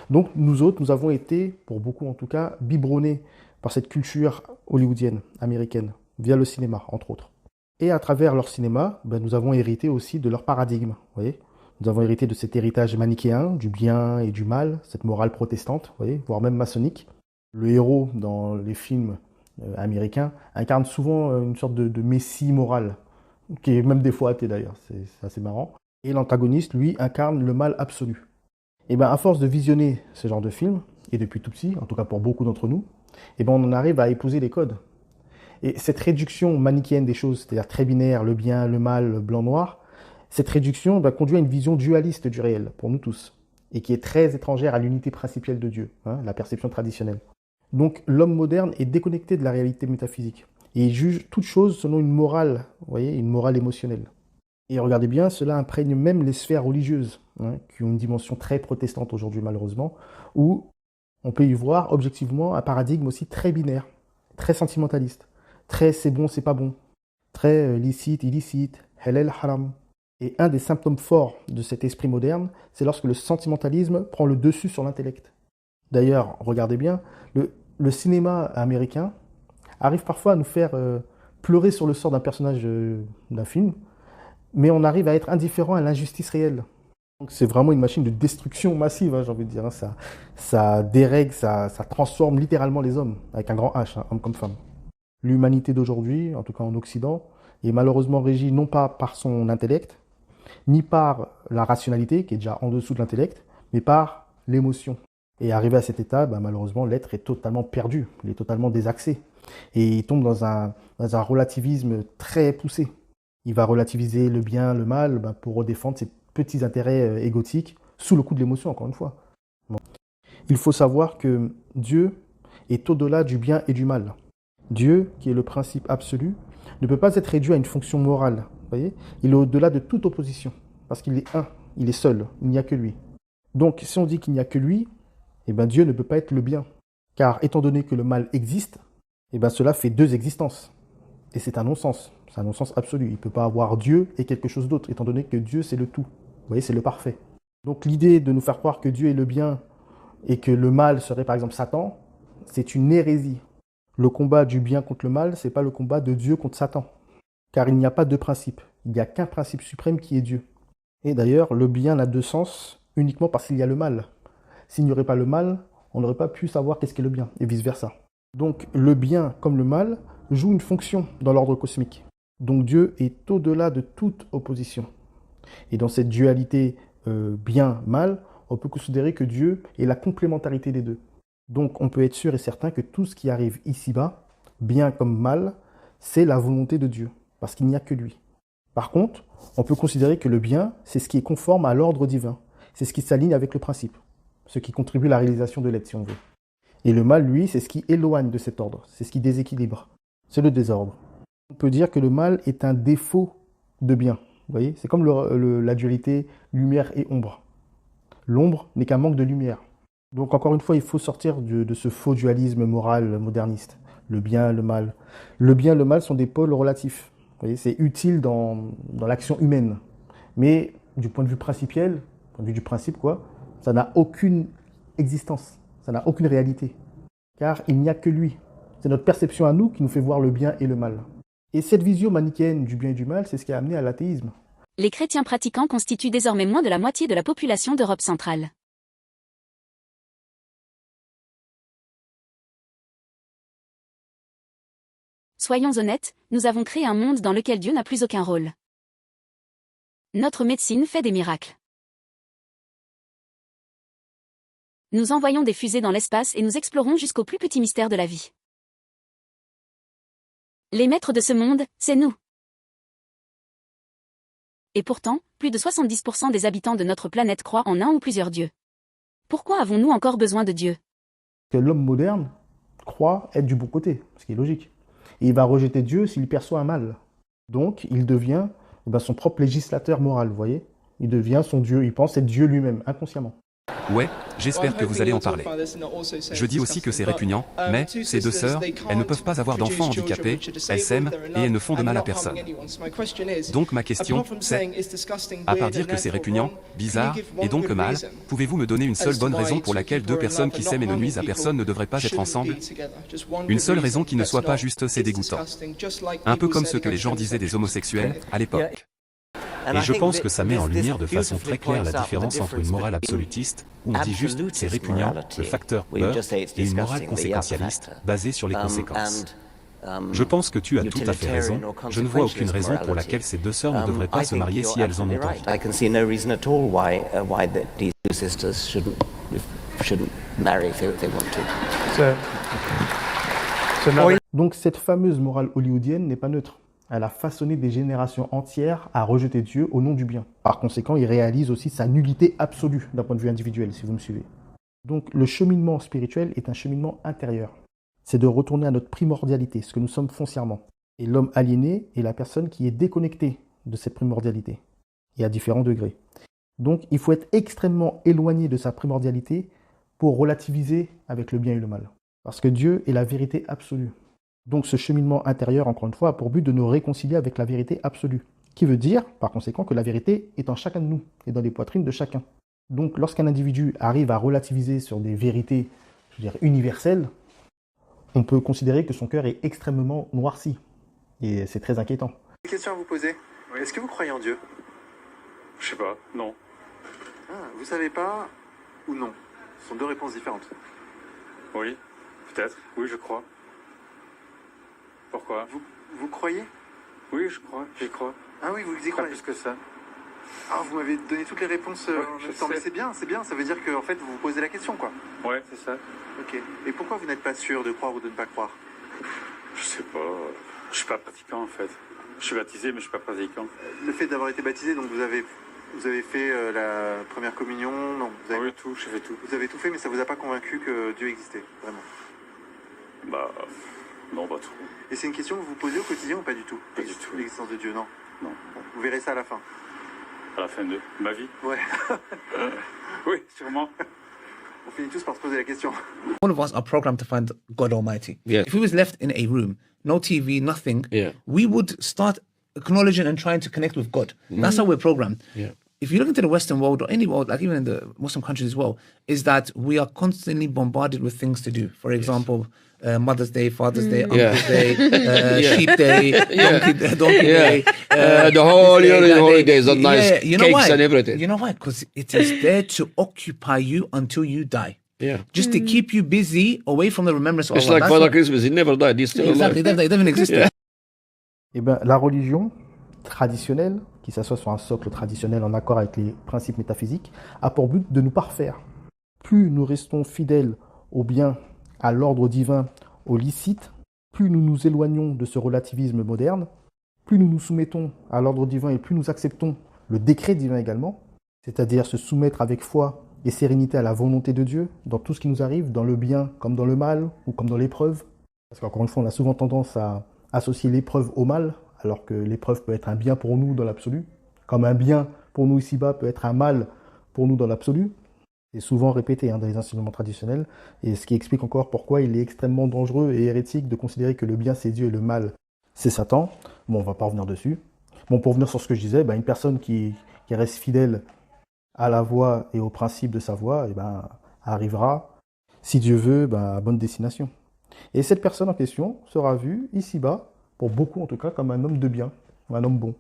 Donc nous autres, nous avons été, pour beaucoup en tout cas, biberonnés par cette culture hollywoodienne, américaine, via le cinéma, entre autres. Et à travers leur cinéma, ben, nous avons hérité aussi de leur paradigme. Vous voyez, nous avons hérité de cet héritage manichéen, du bien et du mal, cette morale protestante, vous voyez, voire même maçonnique. Le héros dans les films américains incarne souvent une sorte de messie moral, qui est même des fois athée d'ailleurs, c'est assez marrant. Et l'antagoniste, lui, incarne le mal absolu. Et bien, à force de visionner ce genre de film, et depuis tout petit, en tout cas pour beaucoup d'entre nous, et ben on en arrive à épouser les codes. Et cette réduction manichéenne des choses, c'est-à-dire très binaire, le bien, le mal, le blanc-noir, cette réduction conduit à une vision dualiste du réel, pour nous tous, et qui est très étrangère à l'unité principielle de Dieu, hein, la perception traditionnelle. Donc l'homme moderne est déconnecté de la réalité métaphysique, et il juge toute chose selon une morale, vous voyez, une morale émotionnelle. Et regardez bien, cela imprègne même les sphères religieuses, hein, qui ont une dimension très protestante aujourd'hui malheureusement, où on peut y voir objectivement un paradigme aussi très binaire, très sentimentaliste, très c'est bon, c'est pas bon, très licite, illicite, halal, haram. Et un des symptômes forts de cet esprit moderne, c'est lorsque le sentimentalisme prend le dessus sur l'intellect. D'ailleurs, regardez bien, le cinéma américain arrive parfois à nous faire pleurer sur le sort d'un personnage d'un film, mais on arrive à être indifférent à l'injustice réelle. Donc c'est vraiment une machine de destruction massive, hein, j'ai envie de dire. Hein. Ça dérègle, ça transforme littéralement les hommes, avec un grand H, hein, hommes comme femmes. L'humanité d'aujourd'hui, en tout cas en Occident, est malheureusement régie non pas par son intellect, ni par la rationalité, qui est déjà en dessous de l'intellect, mais par l'émotion. Et arrivé à cet état, malheureusement, l'être est totalement perdu, il est totalement désaxé. Et il tombe dans un relativisme très poussé. Il va relativiser le bien, le mal, pour défendre ses petits intérêts égotiques, sous le coup de l'émotion, encore une fois. Bon. Il faut savoir que Dieu est au-delà du bien et du mal. Dieu, qui est le principe absolu, ne peut pas être réduit à une fonction morale. Vous voyez, il est au-delà de toute opposition, parce qu'il est un, il est seul, il n'y a que lui. Donc, si on dit qu'il n'y a que lui, eh ben, Dieu ne peut pas être le bien. Car étant donné que le mal existe, eh ben, cela fait deux existences. Et c'est un non-sens, c'est un non-sens absolu. Il ne peut pas avoir Dieu et quelque chose d'autre, étant donné que Dieu, c'est le tout. Vous voyez, c'est le parfait. Donc l'idée de nous faire croire que Dieu est le bien et que le mal serait par exemple Satan, c'est une hérésie. Le combat du bien contre le mal, ce n'est pas le combat de Dieu contre Satan. Car il n'y a pas de principe. Il n'y a qu'un principe suprême qui est Dieu. Et d'ailleurs, le bien n'a de sens uniquement parce qu'il y a le mal. S'il n'y aurait pas le mal, on n'aurait pas pu savoir qu'est-ce qu'est le bien, et vice-versa. Donc le bien comme le mal joue une fonction dans l'ordre cosmique. Donc Dieu est au-delà de toute opposition. Et dans cette dualité bien-mal, on peut considérer que Dieu est la complémentarité des deux. Donc on peut être sûr et certain que tout ce qui arrive ici-bas, bien comme mal, c'est la volonté de Dieu, parce qu'il n'y a que lui. Par contre, on peut considérer que le bien, c'est ce qui est conforme à l'ordre divin. C'est ce qui s'aligne avec le principe, ce qui contribue à la réalisation de l'être, si on veut. Et le mal, lui, c'est ce qui éloigne de cet ordre, c'est ce qui déséquilibre, c'est le désordre. On peut dire que le mal est un défaut de bien. Vous voyez, c'est comme la dualité lumière et ombre. L'ombre n'est qu'un manque de lumière. Donc encore une fois, il faut sortir de ce faux dualisme moral moderniste. Le bien, le mal. Le bien et le mal sont des pôles relatifs. Vous voyez, c'est utile dans l'action humaine. Mais du point de vue principiel, du point de vue du principe, quoi, ça n'a aucune existence. Ça n'a aucune réalité. Car il n'y a que lui. C'est notre perception à nous qui nous fait voir le bien et le mal. Et cette vision manichéenne du bien et du mal, c'est ce qui a amené à l'athéisme. Les chrétiens pratiquants constituent désormais moins de la moitié de la population d'Europe centrale. Soyons honnêtes, nous avons créé un monde dans lequel Dieu n'a plus aucun rôle. Notre médecine fait des miracles. Nous envoyons des fusées dans l'espace et nous explorons jusqu'aux plus petits mystères de la vie. Les maîtres de ce monde, c'est nous. Et pourtant, plus de 70% des habitants de notre planète croient en un ou plusieurs dieux. Pourquoi avons-nous encore besoin de Dieu ? Que l'homme moderne croit être du bon côté, ce qui est logique. Et il va rejeter Dieu s'il perçoit un mal. Donc, il devient son propre législateur moral, vous voyez. Il devient son Dieu, il pense être Dieu lui-même, inconsciemment. Ouais, j'espère que vous allez en parler. Je dis aussi que c'est répugnant, mais ces deux sœurs, elles ne peuvent pas avoir d'enfants handicapés, elles s'aiment, et elles ne font de mal à personne. Donc ma question, c'est, à part dire que c'est répugnant, bizarre, et donc mal, pouvez-vous me donner une seule bonne raison pour laquelle deux personnes qui s'aiment et ne nuisent à personne ne devraient pas être ensemble? Une seule raison qui ne soit pas juste c'est dégoûtant. Un peu comme ce que les gens disaient des homosexuels, à l'époque. Et je pense que ça met en lumière de façon très claire la différence entre une morale absolutiste, où on dit juste c'est répugnant, le facteur peur, et une morale conséquentialiste, basée sur les conséquences. Je pense que tu as tout à fait raison, je ne vois aucune raison pour laquelle ces deux sœurs ne devraient pas se marier si elles en ont envie. Donc cette fameuse morale hollywoodienne n'est pas neutre. Elle a façonné des générations entières à rejeter Dieu au nom du bien. Par conséquent, il réalise aussi sa nullité absolue d'un point de vue individuel, si vous me suivez. Donc le cheminement spirituel est un cheminement intérieur. C'est de retourner à notre primordialité, ce que nous sommes foncièrement. Et l'homme aliéné est la personne qui est déconnectée de cette primordialité, et à différents degrés. Donc il faut être extrêmement éloigné de sa primordialité pour relativiser avec le bien et le mal. Parce que Dieu est la vérité absolue. Donc ce cheminement intérieur, encore une fois, a pour but de nous réconcilier avec la vérité absolue. Qui veut dire, par conséquent, que la vérité est en chacun de nous et dans les poitrines de chacun. Donc lorsqu'un individu arrive à relativiser sur des vérités, je veux dire, universelles, on peut considérer que son cœur est extrêmement noirci. Et c'est très inquiétant. Une question à vous poser. Oui. Est-ce que vous croyez en Dieu? Je sais pas, non. Ah, vous savez pas ou non? Ce sont deux réponses différentes. Oui, peut-être. Oui, je crois. Pourquoi? Vous croyez? Oui, je crois, j'y crois. Ah oui, vous y Pas croyez? plus que ça. Ah, vous m'avez donné toutes les réponses en même temps. Mais c'est bien. Ça veut dire que en fait, vous vous posez la question, quoi. Ouais, c'est ça. Ok. Et pourquoi vous n'êtes pas sûr de croire ou de ne pas croire? Je sais pas. Je suis pas pratiquant, en fait. Je suis baptisé, mais je suis pas pratiquant. Le fait d'avoir été baptisé, donc vous avez fait la première communion, non? Vous avez, Oui, tout, j'ai fait tout. vous avez tout fait, mais ça vous a pas convaincu que Dieu existait, vraiment? Bah, non, pas trop. Et c'est une question que vous vous posez au quotidien ou pas du tout? Pas du tout. L'existence de Dieu, non? Non. Bon, vous verrez ça à la fin. À la fin de ma vie? Ouais. Oui, sûrement. On finit tous par se poser la question. All of us are programmed to find God Almighty. Yeah. If we was left in a room, no TV, nothing, Yeah. we would start acknowledging and trying to connect with God. That's how we're programmed. Yeah. If you look into the Western world or any world, like even in the Muslim countries as well, is that we are constantly bombarded with things to do. For example, Mother's Day, Father's Day, Uncle's Day, Yeah. Sheep Day, Donkey Yeah. Day. The whole year that holidays day. and nice Yeah, you know cakes why? and everything. You know why? Because it is there to occupy you until you die. Yeah. Just to keep you busy away from the remembrance of It's Allah. like That's Father what- Christmas, he never died, he's still Exactly, alive. they don't exist. Yeah. Eh bien, la religion traditionnelle, qui s'assoit sur un socle traditionnel en accord avec les principes métaphysiques, a pour but de nous parfaire. Plus nous restons fidèles au bien, à l'ordre divin, au licite, plus nous nous éloignons de ce relativisme moderne, plus nous nous soumettons à l'ordre divin et plus nous acceptons le décret divin également, c'est-à-dire se soumettre avec foi et sérénité à la volonté de Dieu dans tout ce qui nous arrive, dans le bien comme dans le mal ou comme dans l'épreuve. Parce qu'encore une fois, on a souvent tendance à associer l'épreuve au mal, alors que l'épreuve peut être un bien pour nous dans l'absolu, comme un bien pour nous ici-bas peut être un mal pour nous dans l'absolu. C'est souvent répété dans les enseignements traditionnels, et ce qui explique encore pourquoi il est extrêmement dangereux et hérétique de considérer que le bien c'est Dieu et le mal c'est Satan. Bon, on va pas revenir dessus. Bon, pour revenir sur ce que je disais, une personne qui reste fidèle à la voie et au principe de sa voie, arrivera, si Dieu veut, à bonne destination. Et cette personne en question sera vue ici-bas, pour beaucoup en tout cas, comme un homme de bien, un homme bon.